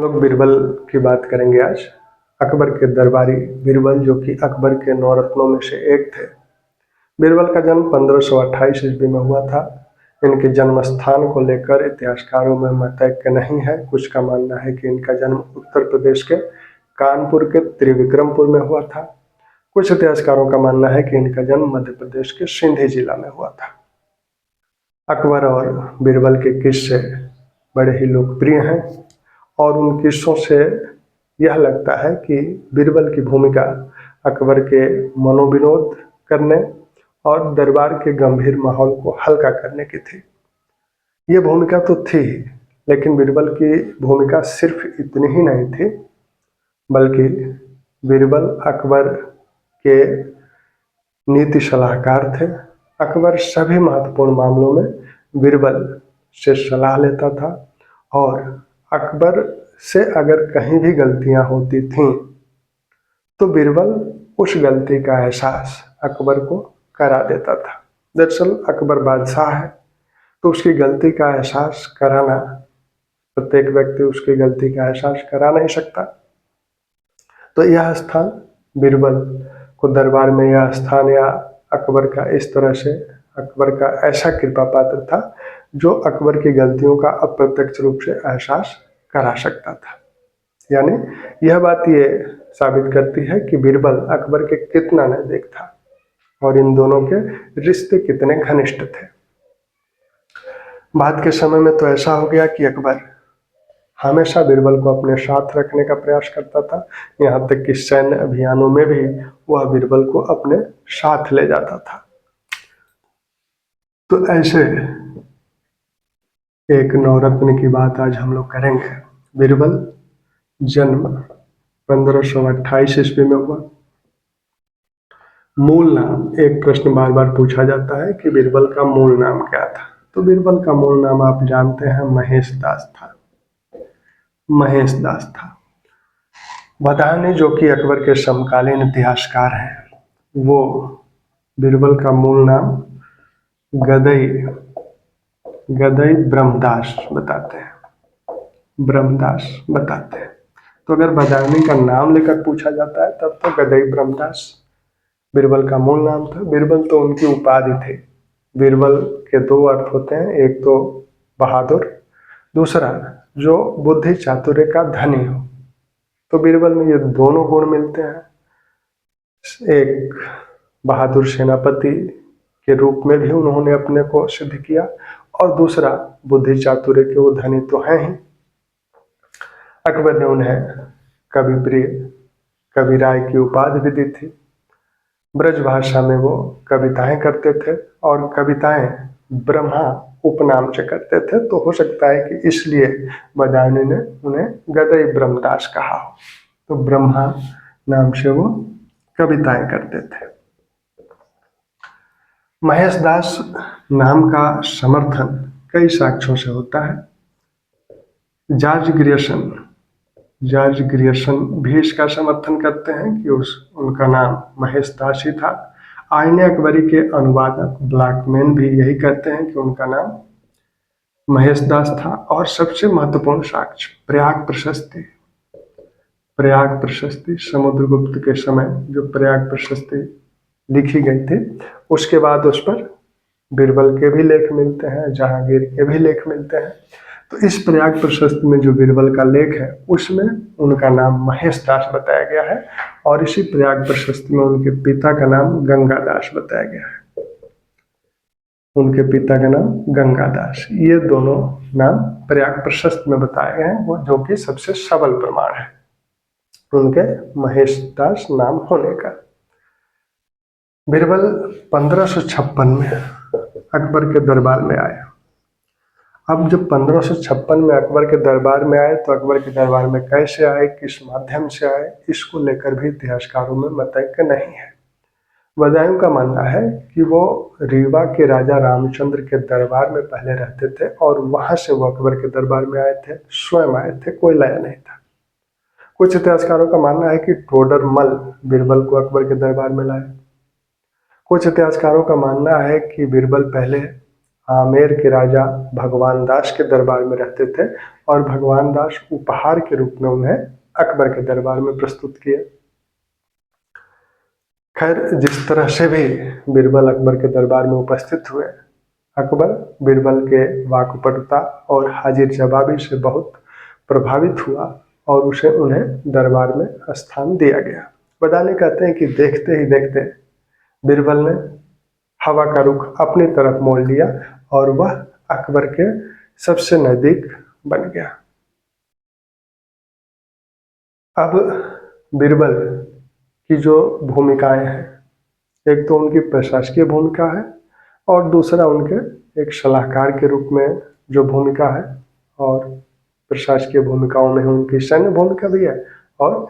हम लोग बीरबल की बात करेंगे आज। अकबर के दरबारी बीरबल, जो कि अकबर के 9 रत्नों में से एक थे। बीरबल का जन्म 1528 ईस्वी में हुआ था। इनके जन्म स्थान को लेकर इतिहासकारों में मतैक्य नहीं है। कुछ का मानना है कि इनका जन्म उत्तर प्रदेश के कानपुर के त्रिविक्रमपुर में हुआ था। कुछ इतिहासकारों का मानना है कि इनका जन्म मध्य प्रदेश के सिंधी जिला में हुआ था। अकबर और बीरबल के किस्से बड़े ही लोकप्रिय हैं और उन किस्सों से यह लगता है कि बीरबल की भूमिका अकबर के मनोविनोद करने और दरबार के गंभीर माहौल को हल्का करने की थी। ये भूमिका तो थी ही, लेकिन बीरबल की भूमिका सिर्फ इतनी ही नहीं थी, बल्कि बीरबल अकबर के नीति सलाहकार थे। अकबर सभी महत्वपूर्ण मामलों में बीरबल से सलाह लेता था और अकबर से अगर कहीं भी गलतियां होती थीं तो बीरबल उस गलती का एहसास अकबर को करा देता था। दरअसल अकबर बादशाह है, तो उसकी गलती का एहसास कराना, प्रत्येक व्यक्ति उसकी गलती का एहसास करा नहीं सकता। तो यह स्थान बीरबल को दरबार में, यह स्थान या अकबर का इस तरह से अकबर का ऐसा कृपा पात्र था जो अकबर की गलतियों का अप्रत्यक्ष रूप से एहसास करा सकता था। यानी यह बात ये साबित करती है कि बीरबल अकबर के कितना नजदीक था और इन दोनों के रिश्ते कितने घनिष्ठ थे। बाद के समय में तो ऐसा हो गया कि अकबर हमेशा बीरबल को अपने साथ रखने का प्रयास करता था। यहाँ तक कि सैन्य अभियानों में भी वह बीरबल को अपने साथ ले जाता था। तो ऐसे एक नवरत्न की बात आज हम लोग करेंगे। बीरबल जन्म 1528 ईस्वी में हुआ। मूल नाम, एक प्रश्न बार बार पूछा जाता है कि बीरबल का मूल नाम क्या था। तो बीरबल का मूल नाम आप जानते हैं, महेश दास था। महेश दास था। बदायूं, जो कि अकबर के समकालीन इतिहासकार हैं, वो बीरबल का मूल नाम गदई ब्रह्मदास बताते हैं। ब्रह्मदास बताते हैं। तो अगर बदायूं का नाम लेकर पूछा जाता है तब तो गदई ब्रह्मदास बीरबल का मूल नाम था। बीरबल तो उनकी उपाधि थी। बीरबल के 2 अर्थ होते हैं, एक तो बहादुर, दूसरा जो बुद्धि चातुर्य का धनी हो। तो बीरबल में ये दोनों गुण मिलते हैं। एक बहादुर सेनापति के रूप में भी उन्होंने अपने को सिद्ध किया और दूसरा बुद्धि चातुर्य के वो धनी तो हैं ही। अकबर ने उन्हें कवि प्रिय, कविराय की उपाधि भी दी थी। ब्रज भाषा में वो कविताएं करते थे और कविताएं ब्रह्मा उपनाम से करते थे। तो हो सकता है कि इसलिए बदायूं ने उन्हें गदई ब्रह्मदास कहा हो। तो ब्रह्मा नाम से वो कविताएं करते थे। महेश दास नाम का समर्थन कई साक्ष्यों से होता है। जॉर्ज ग्रियर्सन भी इसका समर्थन करते हैं कि उनका नाम महेश दास ही था। आईने अकबरी के अनुवादक ब्लैकमैन भी यही कहते हैं कि उनका नाम महेश दास था। और सबसे महत्वपूर्ण साक्ष्य प्रयाग प्रशस्ति, समुद्रगुप्त के समय जो प्रयाग प्रशस्ति लिखी गई थी, उसके बाद उस पर बीरबल के भी लेख मिलते हैं, जहांगीर के भी लेख मिलते हैं। तो इस प्रयाग प्रशस्ति में जो बीरबल का लेख है उसमें उनका नाम महेश दास बताया गया है और इसी प्रयाग प्रशस्ति में उनके पिता का नाम गंगादास बताया गया है। उनके पिता का नाम गंगादास, ये दोनों नाम प्रयाग प्रशस्ति में बताए गए हैं, वो जो कि सबसे सबल प्रमाण है उनके महेश दास नाम होने का। बीरबल 1556 में अकबर के दरबार में आए। अब जब 1556 में अकबर के दरबार में आए तो अकबर के दरबार में कैसे आए, किस माध्यम से आए, इसको लेकर भी इतिहासकारों में मतैक्य नहीं है। बदायूं का मानना है कि वो रीवा के राजा रामचंद्र के दरबार में पहले रहते थे और वहां से वो अकबर के दरबार में आए थे, स्वयं आए थे, कोई लाया नहीं था। कुछ इतिहासकारों का मानना है कि टोडरमल बीरबल को अकबर के दरबार में लाए। कुछ इतिहासकारों का मानना है कि बीरबल पहले आमेर के राजा भगवान दास के दरबार में रहते थे और भगवान दास उपहार के रूप में उन्हें अकबर के दरबार में प्रस्तुत किए। खैर, जिस तरह से भी बीरबल अकबर के दरबार में उपस्थित हुए, अकबर बीरबल के वाकपटुता और हाजिर जवाबी से बहुत प्रभावित हुआ और उन्हें दरबार में स्थान दिया गया। बदाले कहते हैं कि देखते ही देखते बीरबल ने हवा का रुख अपनी तरफ मोड़ लिया और वह अकबर के सबसे नजदीक बन गया। अब बीरबल की जो भूमिकाएं हैं, एक तो उनकी प्रशासकीय भूमिका है और दूसरा उनके एक सलाहकार के रूप में जो भूमिका है, और प्रशासकीय भूमिकाओं में उनकी सैन्य भूमिका भी है और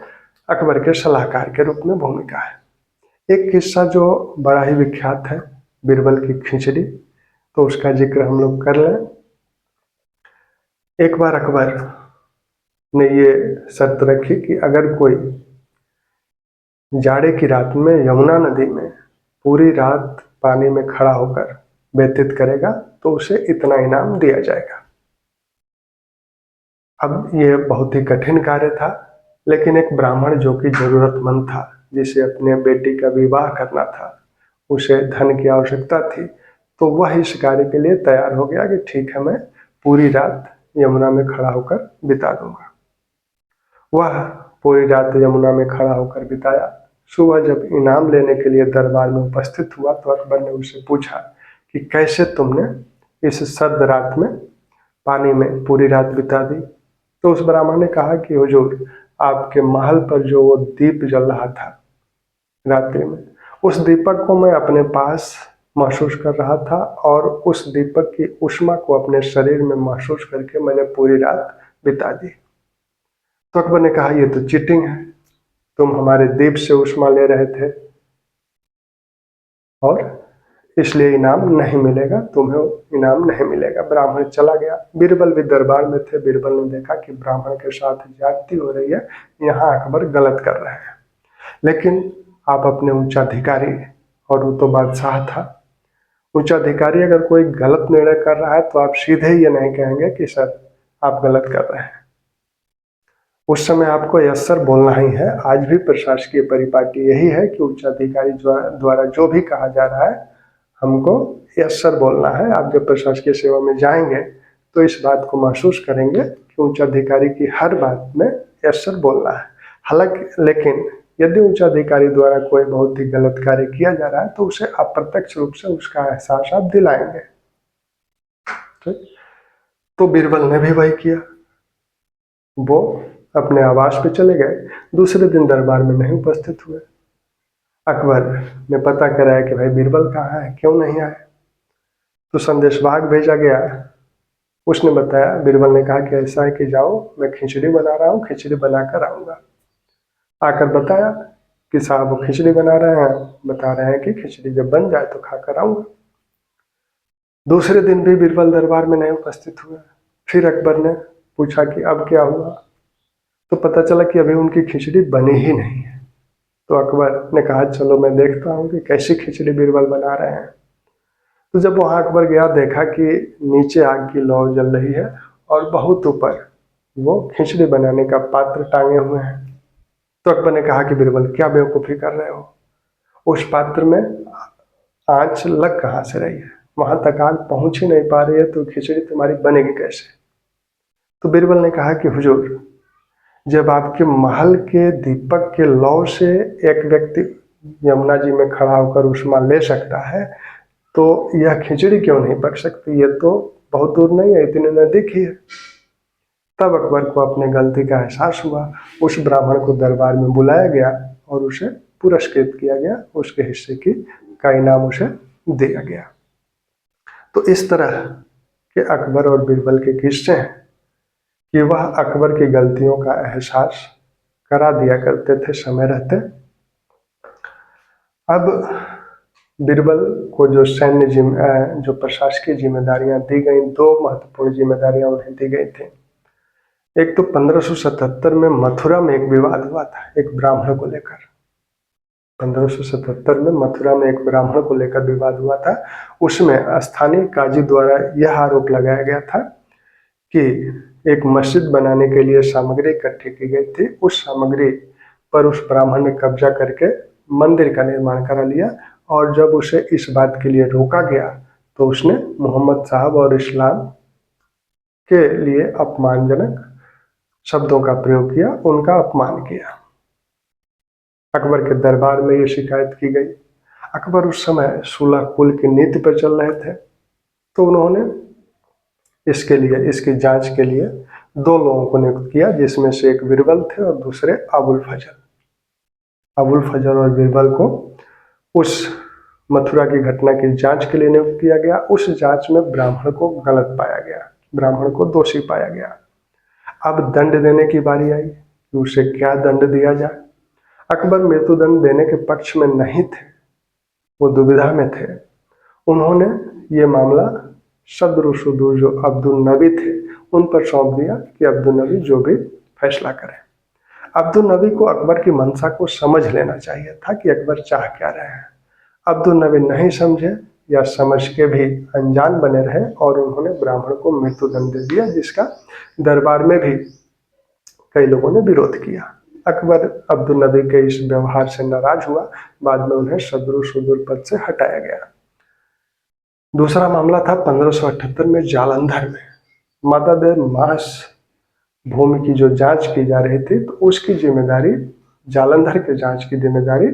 अकबर के सलाहकार के रूप में भूमिका है। एक किस्सा जो बड़ा ही विख्यात है, बीरबल की खिचड़ी, तो उसका जिक्र हम लोग कर लें। एक बार अकबर ने ये शर्त रखी कि अगर कोई जाड़े की रात में यमुना नदी में पूरी रात पानी में खड़ा होकर व्यतीत करेगा तो उसे इतना इनाम दिया जाएगा। अब ये बहुत ही कठिन कार्य था, लेकिन एक ब्राह्मण जो कि जरूरतमंद था, जिसे अपने बेटी का विवाह करना था, उसे धन की आवश्यकता थी, तो वह इस कार्य के लिए तैयार हो गया कि ठीक है, मैं पूरी रात यमुना में खड़ा होकर बिता दूंगा। वह पूरी रात यमुना में खड़ा होकर बिताया। सुबह जब इनाम लेने के लिए दरबार में उपस्थित हुआ तो अकबर ने उससे पूछा कि कैसे तुमने इस सर्द रात में पानी में पूरी रात बिता दी। तो उस ब्राह्मण ने कहा कि हुजूर, आपके महल पर जो वो दीप जल रहा था रात्रि में, उस दीपक को मैं अपने पास महसूस कर रहा था और उस दीपक की ऊष्मा को अपने शरीर में महसूस करके मैंने पूरी रात बिता दी। तो अकबर ने कहा, ये तो चीटिंग है, तुम हमारे दीप से ऊष्मा ले रहे थे और इसलिए इनाम नहीं मिलेगा, तुम्हें इनाम नहीं मिलेगा। ब्राह्मण चला गया। बीरबल भी दरबार में थे। बीरबल ने देखा कि ब्राह्मण के साथ ज्यादती हो रही है, यहाँ अकबर गलत कर रहे हैं। लेकिन आप अपने उच्चाधिकारी, और वो तो बादशाह था, उच्चाधिकारी अगर कोई गलत निर्णय कर रहा है तो आप सीधे ये नहीं कहेंगे कि सर आप गलत कर रहे हैं। उस समय आपको यस सर बोलना ही है। आज भी प्रशासकीय परिपाटी यही है कि उच्चाधिकारी द्वारा जो भी कहा जा रहा है हमको यस सर बोलना है। आप जब प्रशासकीय सेवा में जाएंगे तो इस बात को महसूस करेंगे कि उच्चाधिकारी की हर बात में यस सर बोलना है। हालांकि लेकिन यदि उच्चाधिकारी द्वारा कोई बहुत ही गलत कार्य किया जा रहा है तो उसे अप्रत्यक्ष रूप से उसका एहसास आप दिलाएंगे। तो बीरबल ने भी वही किया। वो अपने आवास पे चले गए। दूसरे दिन दरबार में नहीं उपस्थित हुए। अकबर ने पता कराया कि भाई बीरबल कहाँ है, क्यों नहीं आए। तो संदेशवाहक भेजा गया। उसने बताया, बीरबल ने कहा कि ऐसा है कि जाओ, मैं खिचड़ी बना रहा हूँ, खिचड़ी बना कर आऊँगा। आकर बताया कि साहब वो खिचड़ी बना रहे हैं, बता रहे हैं कि खिचड़ी जब बन जाए तो खा कर आऊँगा। दूसरे दिन भी बीरबल दरबार में नहीं उपस्थित हुए। फिर अकबर ने पूछा कि अब क्या हुआ, तो पता चला कि अभी उनकी खिचड़ी बनी ही नहीं है। तो अकबर ने कहा चलो मैं देखता हूँ कि कैसी खिचड़ी बीरबल बना रहे हैं। तो जब वहाँ अकबर गया, देखा कि नीचे आग की लौ जल रही है और बहुत ऊपर वो खिचड़ी बनाने का पात्र टांगे हुए हैं। तो अकबर ने कहा कि बीरबल क्या बेवकूफ़ी कर रहे हो, उस पात्र में आँच लग कहाँ से रही है, वहाँ तक आग पहुँच ही नहीं पा रही है, तो खिचड़ी तुम्हारी बनेगी कैसे। तो बीरबल ने कहा कि हुजूर, जब आपके महल के दीपक के लौ से एक व्यक्ति यमुना जी में खड़ा होकर ऊष्मा ले सकता है तो यह खिचड़ी क्यों नहीं पक सकती, ये तो बहुत दूर नहीं है, इतने नजदीक ही है। तब अकबर को अपने गलती का एहसास हुआ। उस ब्राह्मण को दरबार में बुलाया गया और उसे पुरस्कृत किया गया, उसके हिस्से का इनाम उसे दिया गया। तो इस तरह के अकबर और बीरबल के किस्से हैं कि वह अकबर की गलतियों का एहसास करा दिया करते थे समय रहते। अब बीरबल को जो जो प्रशासकीय जिम्मेदारियां दी गई, दो महत्वपूर्ण जिम्मेदारियां उन्हें दी गई थी। एक तो 1577 में मथुरा में एक विवाद हुआ था एक ब्राह्मण को लेकर। 1577 में मथुरा में एक ब्राह्मण को लेकर विवाद हुआ था। उसमें स्थानीय काजी द्वारा यह आरोप लगाया गया था कि एक मस्जिद बनाने के लिए सामग्री इकट्ठी की गई थी। उस सामग्री पर उस ब्राह्मण ने कब्जा करके मंदिर का निर्माण करा लिया, और जब उसे इस बात के लिए रोका गया तो उसने मोहम्मद साहब और इस्लाम के लिए अपमानजनक शब्दों का प्रयोग किया, उनका अपमान किया। अकबर के दरबार में ये शिकायत की गई। अकबर उस समय सुलह कुल की नीति पर चल रहे थे, तो उन्होंने इसकी जांच के लिए 2 लोगों को नियुक्त किया, जिसमें से एक बीरबल थे और दूसरे अबुल फजल। अबुल फजल और बीरबल को उस मथुरा की घटना की जांच के लिए नियुक्त किया गया। उस जांच में ब्राह्मण को गलत पाया गया, ब्राह्मण को दोषी पाया गया। अब दंड देने की बारी आई कि उसे क्या दंड दिया जाए। अकबर मृत्युदंड देने के पक्ष में नहीं थे, वो दुविधा में थे। उन्होंने ये मामला सदर सुदूर जो अब्दुल नबी थे उन पर सौंप दिया कि अब्दुल नबी जो भी फैसला करें। अब्दुल नबी को अकबर की मंशा को समझ लेना चाहिए था कि अकबर चाह क्या रहे हैं। अब्दुल नबी नहीं समझे या समझ के भी अनजान बने रहे, और उन्होंने ब्राह्मण को मृत्युदंड दे दिया, जिसका दरबार में भी कई लोगों ने विरोध किया। अकबर अब्दुल नबी के इस व्यवहार से नाराज हुआ। बाद में उन्हें सदर सुदूर पद से हटाया गया। दूसरा मामला था 1578 में जालंधर में मदद मास भूमि की जो जांच की जा रही थी, तो उसकी जिम्मेदारी, जालंधर के जांच की जिम्मेदारी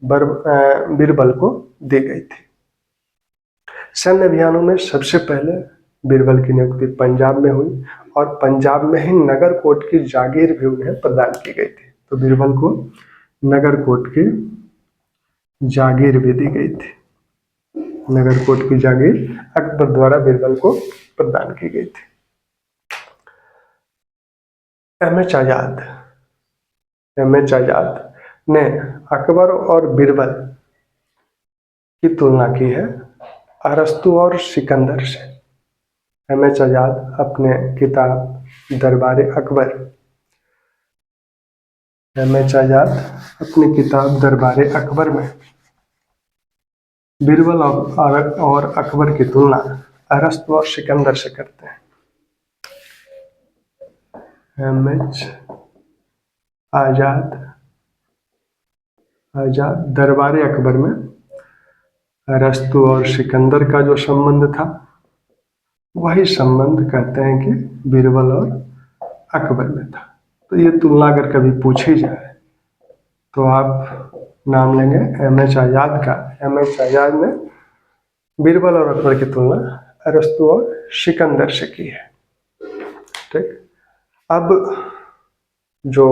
बीरबल को दी गई थी। सैन्य अभियानों में सबसे पहले बीरबल की नियुक्ति पंजाब में हुई, और पंजाब में ही नगर कोट की जागीर भी उन्हें प्रदान की गई थी। तो बीरबल को नगर कोट की जागीर भी दी गई थी। नगर कोट की जागीर अकबर द्वारा बीरबल को प्रदान की गई थी। एमएच आजाद ने अकबर और बीरबल की तुलना की है अरस्तु और सिकंदर से। एमएच आजाद अपने किताब दरबारे अकबर अपनी किताब दरबारे अकबर में बीरबल और अकबर की तुलना अरस्तु और सिकंदर से करते हैं। एमएच आजाद दरबारे अकबर में अरस्तु और सिकंदर का जो संबंध था, वही संबंध कहते हैं कि बीरबल और अकबर में था। तो ये तुलना अगर कभी पूछी जाए तो आप नाम लेंगे एमएच आजाद का। एमएच आजाद ने बीरबल और अकबर की तुलना अरस्तु और सिकंदर से की है। ठीक, अब जो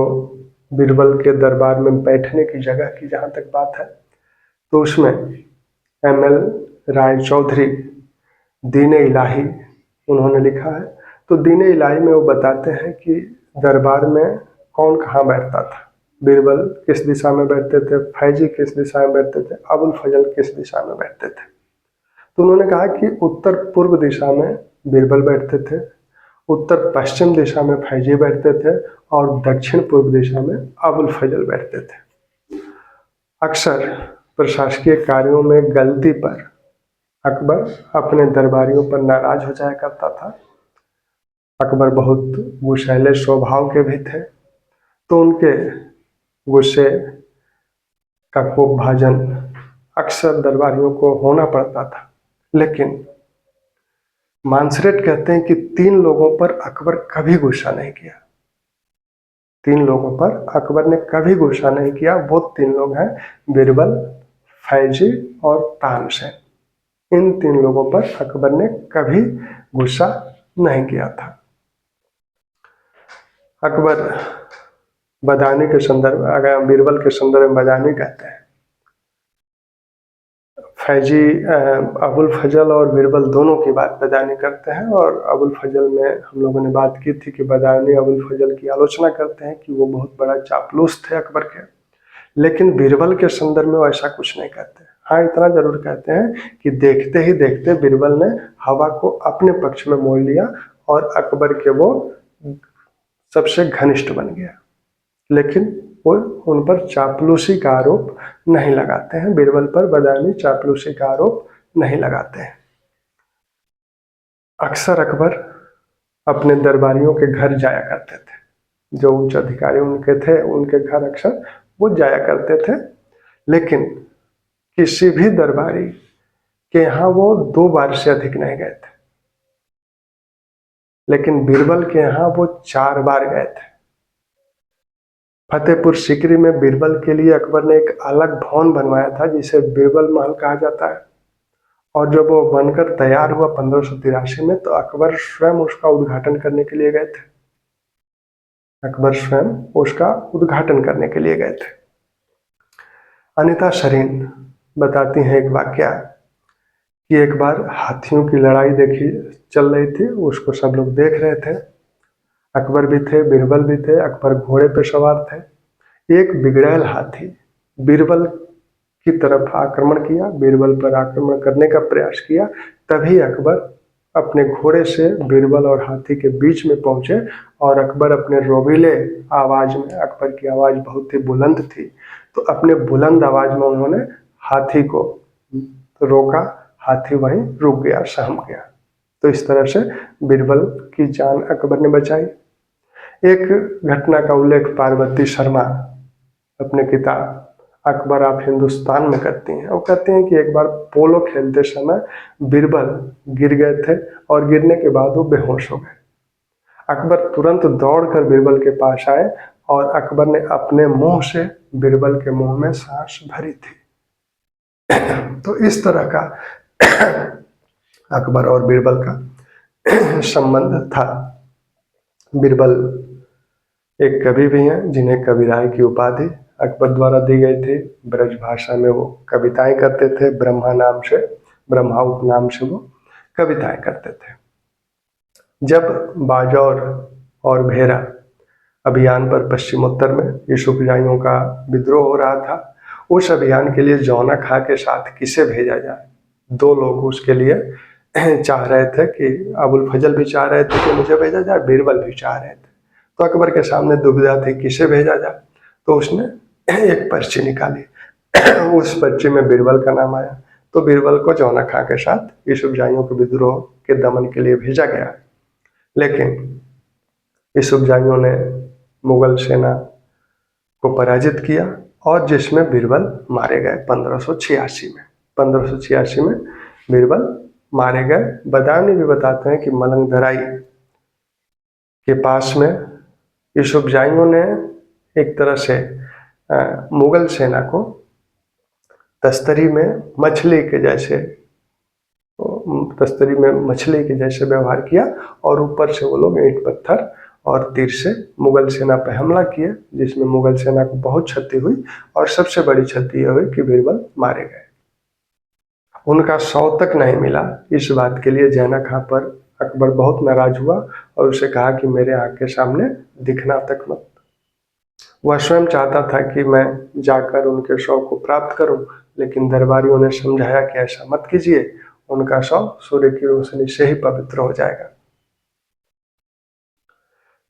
बीरबल के दरबार में बैठने की जगह की जहाँ तक बात है, तो उसमें एमएल राय चौधरी दीन इलाही उन्होंने लिखा है। तो दीन इलाही में वो बताते हैं कि दरबार में कौन कहाँ बैठता था। बीरबल किस दिशा में बैठते थे, फैजी किस दिशा में बैठते थे, अबुल फजल किस दिशा में बैठते थे। तो उन्होंने कहा कि उत्तर पूर्व दिशा में बीरबल बैठते थे, उत्तर पश्चिम दिशा में फैजी बैठते थे, और दक्षिण पूर्व दिशा में अबुल फजल बैठते थे। अक्सर प्रशासकीय कार्यों में गलती पर अकबर अपने दरबारियों पर नाराज हो जाया करता था। अकबर बहुत गुस्सैले स्वभाव के भी थे, तो उनके गुस्से का कोप भाजन अक्सर दरबारियों को होना पड़ता था। लेकिन मानसरेट कहते हैं कि 3 लोगों पर अकबर कभी गुस्सा नहीं किया। 3 लोगों पर अकबर ने कभी गुस्सा नहीं किया। वो 3 लोग हैं बीरबल, फैजी और तानसेन। इन 3 लोगों पर अकबर ने कभी गुस्सा नहीं किया था। अकबर बदानी के संदर्भ, अगर बीरबल के संदर्भ में बदानी कहते हैं। फैजी अबुल फजल और बीरबल दोनों की बात बदानी करते हैं, और अबुल फजल में हम लोगों ने बात की थी कि बदानी अबुल फजल की आलोचना करते हैं कि वो बहुत बड़ा चापलूस थे अकबर के। लेकिन बीरबल के संदर्भ में वो ऐसा कुछ नहीं कहते। हाँ, इतना जरूर कहते हैं कि देखते ही देखते बीरबल ने हवा को अपने पक्ष में मोड़ लिया और अकबर के वो सबसे घनिष्ठ बन गया। लेकिन वो उन पर चापलूसी का आरोप नहीं लगाते हैं, बीरबल पर बदामी चापलूसी का आरोप नहीं लगाते हैं। अक्सर अकबर अपने दरबारियों के घर जाया करते थे, जो उच्च अधिकारी उनके थे उनके घर अक्सर वो जाया करते थे, लेकिन किसी भी दरबारी के यहाँ वो 2 बार से अधिक नहीं गए थे। लेकिन बीरबल के यहाँ वो 4 बार गए थे। फतेहपुर सीकरी में बीरबल के लिए अकबर ने एक अलग भवन बनवाया था जिसे बीरबल महल कहा जाता है, और जब वो बनकर तैयार हुआ 1583 में, तो अकबर स्वयं उसका उद्घाटन करने के लिए गए थे। अकबर स्वयं उसका उद्घाटन करने के लिए गए थे। अनीता शरीन बताती हैं एक वाकया कि एक बार हाथियों की लड़ाई देखी चल रही थी, उसको सब लोग देख रहे थे। अकबर भी थे, बीरबल भी थे। अकबर घोड़े पर सवार थे। एक बिगड़ैल हाथी बीरबल की तरफ आक्रमण किया, बीरबल पर आक्रमण करने का प्रयास किया। तभी अकबर अपने घोड़े से बीरबल और हाथी के बीच में पहुंचे, और अकबर अपने रोबीले आवाज में, अकबर की आवाज बहुत ही बुलंद थी, तो अपने बुलंद आवाज में उन्होंने हाथी को रोका। हाथी वहीं रुक गया, सहम गया। तो इस तरह से बीरबल की जान अकबर ने बचाई। एक घटना का उल्लेख पार्वती शर्मा अपने किताब अकबर ऑफ हिंदुस्तान में करती हैं। वो कहते हैं कि एक बार पोलो खेलते समय बीरबल गिर गए थे, और गिरने के बाद वो बेहोश हो गए। अकबर तुरंत दौड़कर बीरबल के पास आए, और अकबर ने अपने मुंह से बीरबल के मुंह में सांस भरी थी। तो इस तरह का अकबर और बीरबल का संबंध था। बीरबल एक कवि भी हैं जिन्हें कविराय की उपाधि अकबर द्वारा दी गई थी। ब्रज भाषा में वो कविताएं करते थे, ब्रह्मा उपनाम से वो कविताएं करते थे। जब बाजौर और भेरा अभियान पर पश्चिमोत्तर में यूसुफजाइयों का विद्रोह हो रहा था, उस अभियान के लिए जौना खां के साथ किसे भेजा जाए। 2 लोग उसके लिए चाह रहे थे कि अबुल फजल भी चाह रहे थे कि मुझे भेजा जाए, बीरबल भी चाह रहे थे। तो अकबर के सामने दुविधा थी किसे भेजा जाए। तो उसने एक पर्ची निकाली। उस पर्ची में बीरबल का नाम आया। तो बीरबल को जौना खां के साथ यूसुफजाइयों के विद्रोह के दमन के लिए भेजा गया। लेकिन यूसुफजाइयों ने मुगल सेना को पराजित किया, और जिसमें बीरबल मारे गए 1586 में बीरबल मारे गए। बदायूं भी बताते हैं कि मलंगदराई के पास में यूसुफजाइयों ने एक तरह से मुगल सेना को तस्तरी में मछली के जैसे व्यवहार किया, और ऊपर से वो लोग ईंट पत्थर और तीर से मुगल सेना पर हमला किए, जिसमें मुगल सेना को बहुत क्षति हुई। और सबसे बड़ी क्षति यह हुई कि बीरबल मारे गए। उनका शव तक नहीं मिला। इस बात के लिए जैना खां पर अकबर बहुत नाराज हुआ, और उसे कहा कि मेरे आँख के सामने दिखना तक मत। वह स्वयं चाहता था कि मैं जाकर उनके शव को प्राप्त करूं, लेकिन दरबारियों ने समझाया कि ऐसा मत कीजिए, उनका शव सूर्य की रोशनी से ही पवित्र हो जाएगा।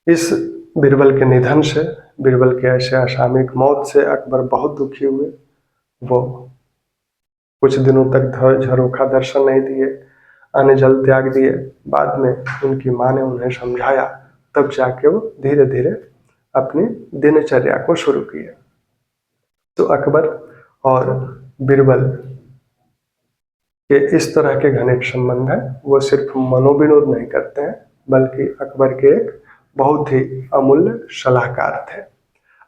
इस बीरबल के निधन से, बीरबल के ऐसे असामयिक मौत से अकबर बहुत दुखी हुए। वो कुछ दिनों तक झरोखा दर्शन नहीं दिए, अन्न जल त्याग दिए। बाद में उनकी माँ ने उन्हें समझाया, तब जाके वो धीरे धीरे अपनी दिनचर्या को शुरू किया। तो अकबर और बीरबल के इस तरह के घनिष्ठ संबंध है। वो सिर्फ मनोविनोद नहीं करते हैं, बल्कि अकबर के एक बहुत ही अमूल्य सलाहकार थे।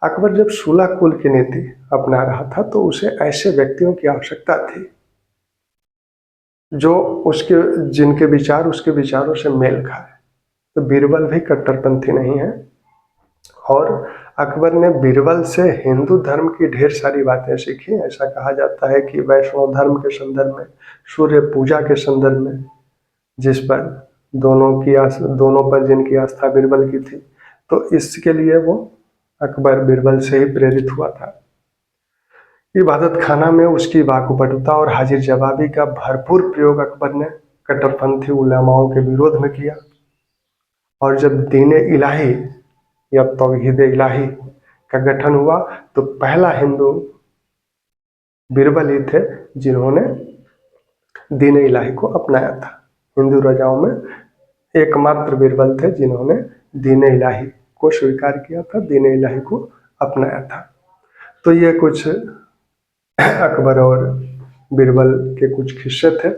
अकबर जब सुलह कुल की नीति अपना रहा था, तो उसे ऐसे व्यक्तियों की आवश्यकता थी जो जिनके विचार उसके विचारों से मेल खाए। तो बीरबल भी कट्टरपंथी नहीं है, और अकबर ने बीरबल से हिंदू धर्म की ढेर सारी बातें सीखी। ऐसा कहा जाता है कि वैष्णव धर्म के संदर्भ में, सूर्य पूजा के संदर्भ में, जिस पर दोनों पर जिनकी आस्था बीरबल की थी, तो इसके लिए वो अकबर बीरबल से ही प्रेरित हुआ था। इबादत खाना में उसकी वाकुपटुता और हाजिर जवाबी का भरपूर प्रयोग अकबर ने कट्टरपंथी उलेमाओं के विरोध में किया। और जब दीन इलाही या तौहीद इलाही का गठन हुआ तो पहला हिंदू बीरबल ही थे जिन्होंने दीन इलाही को अपनाया था। हिंदू राजाओं में एकमात्र बीरबल थे जिन्होंने दीन इलाही को स्वीकार किया था, दीन इलाही को अपनाया था। तो ये कुछ अकबर और बीरबल के कुछ किस्से थे।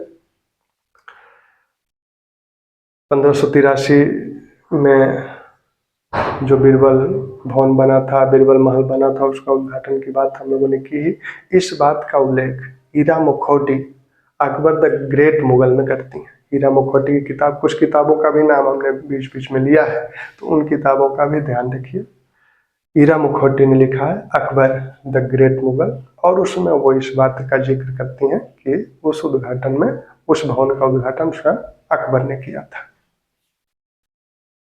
1583 में जो बीरबल भवन बना था, बीरबल महल बना था, उसका उद्घाटन की बात हम लोगों ने की। इस बात का उल्लेख हीरा मुखौटी अकबर द ग्रेट मुगल में करती हैं। हीरा मुखौटी की किताब, कुछ किताबों का भी नाम हमने बीच बीच में लिया है, तो उन किताबों का भी ध्यान रखिए। हीरा मुखौटी ने लिखा है अकबर द ग्रेट मुगल, और उसमें वो इस बात का जिक्र करती हैं कि उस उद्घाटन में, उस भवन का उद्घाटन स्वयं अकबर ने किया था।